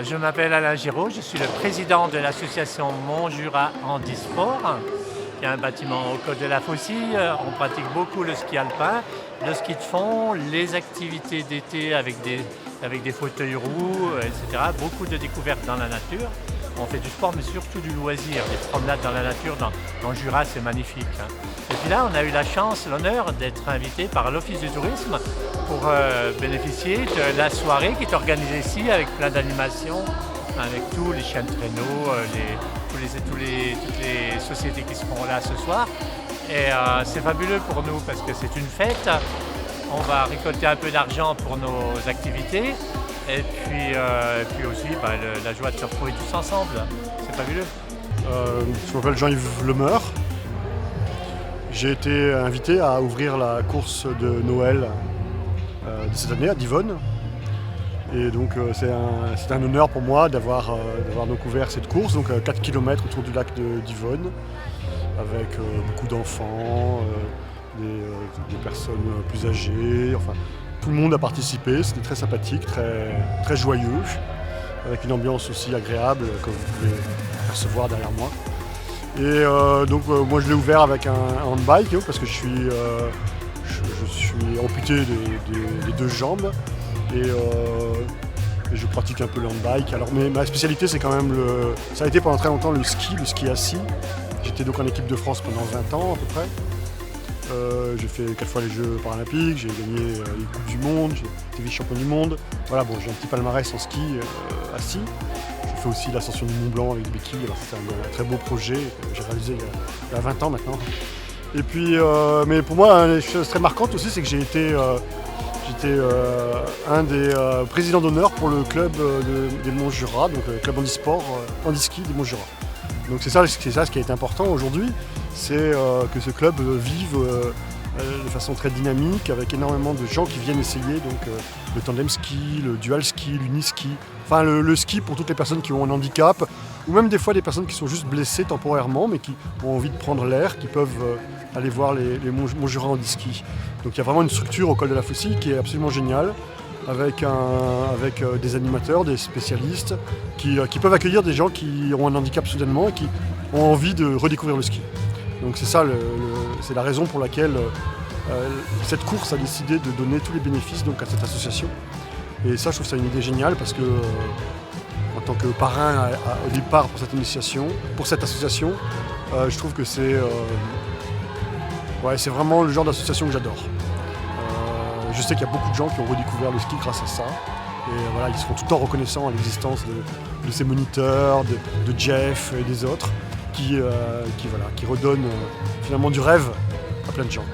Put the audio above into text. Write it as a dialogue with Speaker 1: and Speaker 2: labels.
Speaker 1: Je m'appelle Alain Giraud, je suis le président de l'association Mont Jura Handisport, qui est un bâtiment au col de la Faucille. On pratique beaucoup le ski alpin, le ski de fond, les activités d'été avec des fauteuils roux, etc. Beaucoup de découvertes dans la nature. On fait du sport, mais surtout du loisir, des promenades dans la nature, dans le Jura, c'est magnifique. Et puis là, on a eu la chance, l'honneur d'être invité par l'Office du tourisme pour bénéficier de la soirée qui est organisée ici avec plein d'animations, avec tous les chiens de traîneau, toutes les sociétés qui seront là ce soir. Et c'est fabuleux pour nous parce que c'est une fête. On va récolter un peu d'argent pour nos activités. Et puis aussi la joie de se retrouver tous ensemble, c'est fabuleux.
Speaker 2: Je m'appelle Jean-Yves Lemeur. J'ai été invité à ouvrir la course de Noël de cette année à Divonne. Et donc c'est un honneur pour moi d'avoir donc ouvert cette course, donc 4 km autour du lac de Divonne, avec beaucoup d'enfants, des personnes plus âgées, enfin tout le monde a participé, c'était très sympathique, très joyeux, avec une ambiance aussi agréable, comme vous pouvez percevoir derrière moi. Et donc moi je l'ai ouvert avec un handbike, parce que je suis amputé des deux jambes, et je pratique un peu le handbike. Alors, mais ma spécialité c'est quand même ça a été pendant très longtemps le ski assis. J'étais donc en équipe de France pendant 20 ans à peu près. J'ai fait 4 fois les Jeux paralympiques, j'ai gagné les Coupes du Monde, j'ai été vice-champion du monde. Voilà, bon, j'ai un petit palmarès en ski assis. J'ai fait aussi l'ascension du Mont Blanc avec des béquilles, alors c'était un très beau projet que j'ai réalisé il y a 20 ans maintenant. Et puis, mais pour moi, une chose très marquante aussi, c'est que j'étais un des présidents d'honneur pour le club des Monts Jura, donc le club handisport, handiski des Monts Jura. Donc c'est ça ce qui est important aujourd'hui, c'est que ce club vive de façon très dynamique, avec énormément de gens qui viennent essayer donc, le tandem ski, le dual ski, l'uniski, enfin le ski pour toutes les personnes qui ont un handicap, ou même des fois des personnes qui sont juste blessées temporairement, mais qui ont envie de prendre l'air, qui peuvent aller voir les Monts Jura Handiski. Donc il y a vraiment une structure au col de la Faucille qui est absolument géniale, avec des animateurs, des spécialistes qui peuvent accueillir des gens qui ont un handicap soudainement et qui ont envie de redécouvrir le ski. Donc c'est ça, c'est la raison pour laquelle cette course a décidé de donner tous les bénéfices donc, à cette association. Et ça, je trouve ça une idée géniale parce que en tant que parrain au départ pour cette association, je trouve que c'est vraiment le genre d'association que j'adore. Je sais qu'il y a beaucoup de gens qui ont redécouvert le ski grâce à ça. Et voilà, ils seront tout le temps reconnaissants à l'existence de ces moniteurs, de Jeff et des autres qui redonnent finalement du rêve à plein de gens.